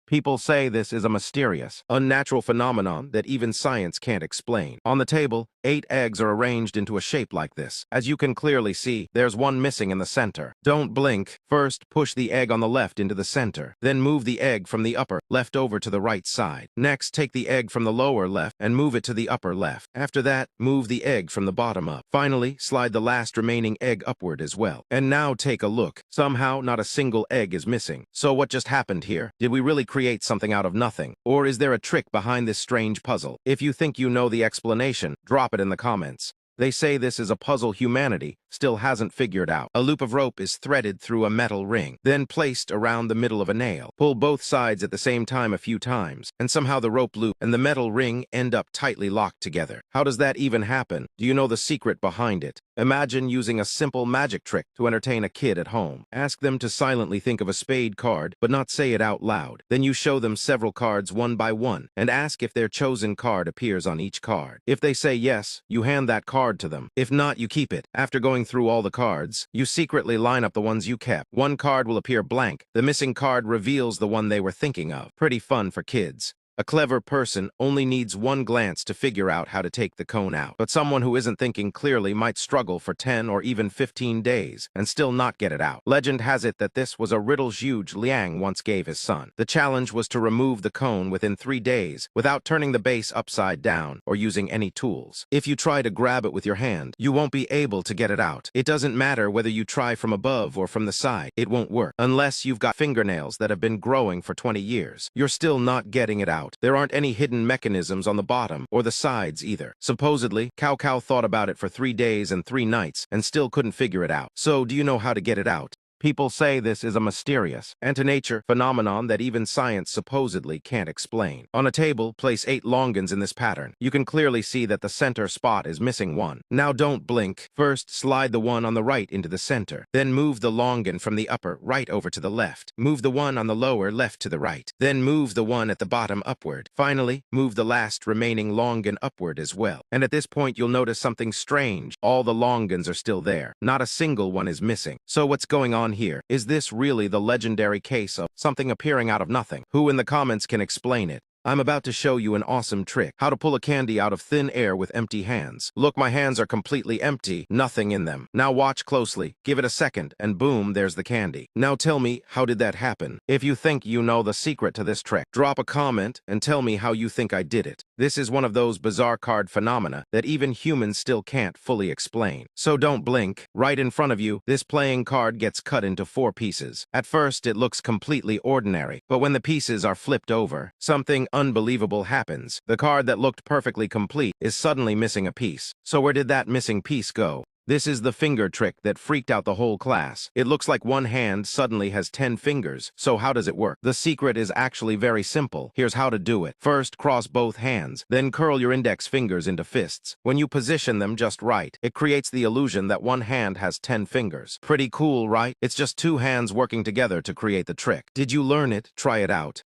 People say this is a mysterious, unnatural phenomenon that even science can't explain. On the table, 8 eggs are arranged into a shape like this. As you can clearly see, there's one missing in the center. Don't blink. First, push the egg on the left into the center. Then move the egg from the upper left over to the right side. Next, take the egg from the lower left and move it to the upper left. After that, move the egg from the bottom up. Finally, slide the last remaining egg upward as well. And now take a look. Somehow, not a single egg is missing. So what just happened here? Did we really create something out of nothing? Or is there a trick behind this strange puzzle? If you think you know the explanation, drop it in the comments. They say this is a puzzle humanity still hasn't figured out. A loop of rope is threaded through a metal ring, then placed around the middle of a nail. Pull both sides at the same time a few times, and somehow the rope loop and the metal ring end up tightly locked together. How does that even happen? Do you know the secret behind it? Imagine using a simple magic trick to entertain a kid at home. Ask them to silently think of a spade card, but not say it out loud. Then you show them several cards one by one, and ask if their chosen card appears on each card. If they say yes, you hand that card to them. If not, you keep it. After going through all the cards, you secretly line up the ones you kept. One card will appear blank. The missing card reveals the one they were thinking of. Pretty fun for kids. A clever person only needs one glance to figure out how to take the cone out. But someone who isn't thinking clearly might struggle for 10 or even 15 days and still not get it out. Legend has it that this was a riddle Zhuge Liang once gave his son. The challenge was to remove the cone within 3 days without turning the base upside down or using any tools. If you try to grab it with your hand, you won't be able to get it out. It doesn't matter whether you try from above or from the side. It won't work. Unless you've got fingernails that have been growing for 20 years. You're still not getting it out. There aren't any hidden mechanisms on the bottom or the sides either. Supposedly, Cao Cao thought about it for 3 days and 3 nights and still couldn't figure it out. So, do you know how to get it out? People say this is a mysterious, anti-nature phenomenon that even science supposedly can't explain. On a table, place 8 longans in this pattern. You can clearly see that the center spot is missing one. Now don't blink. First, slide the one on the right into the center. Then move the longan from the upper right over to the left. Move the one on the lower left to the right. Then move the one at the bottom upward. Finally, move the last remaining longan upward as well. And at this point, you'll notice something strange. All the longans are still there. Not a single one is missing. So what's going on here? Is this really the legendary case of something appearing out of nothing? Who in the comments can explain it? I'm about to show you an awesome trick. How to pull a candy out of thin air with empty hands. Look, my hands are completely empty, nothing in them. Now watch closely. Give it a second, and boom, there's the candy. Now tell me, how did that happen? If you think you know the secret to this trick, drop a comment and tell me how you think I did it. This is one of those bizarre card phenomena that even humans still can't fully explain. So don't blink. Right in front of you, this playing card gets cut into 4 pieces. At first, it looks completely ordinary, but when the pieces are flipped over, something unbelievable happens. The card that looked perfectly complete is suddenly missing a piece. So where did that missing piece go? This is the finger trick that freaked out the whole class. It looks like one hand suddenly has 10 fingers. So how does it work? The secret is actually very simple. Here's how to do it. First, cross both hands. Then curl your index fingers into fists. When you position them just right, it creates the illusion that one hand has 10 fingers. Pretty cool, right? It's just 2 hands working together to create the trick. Did you learn it? Try it out.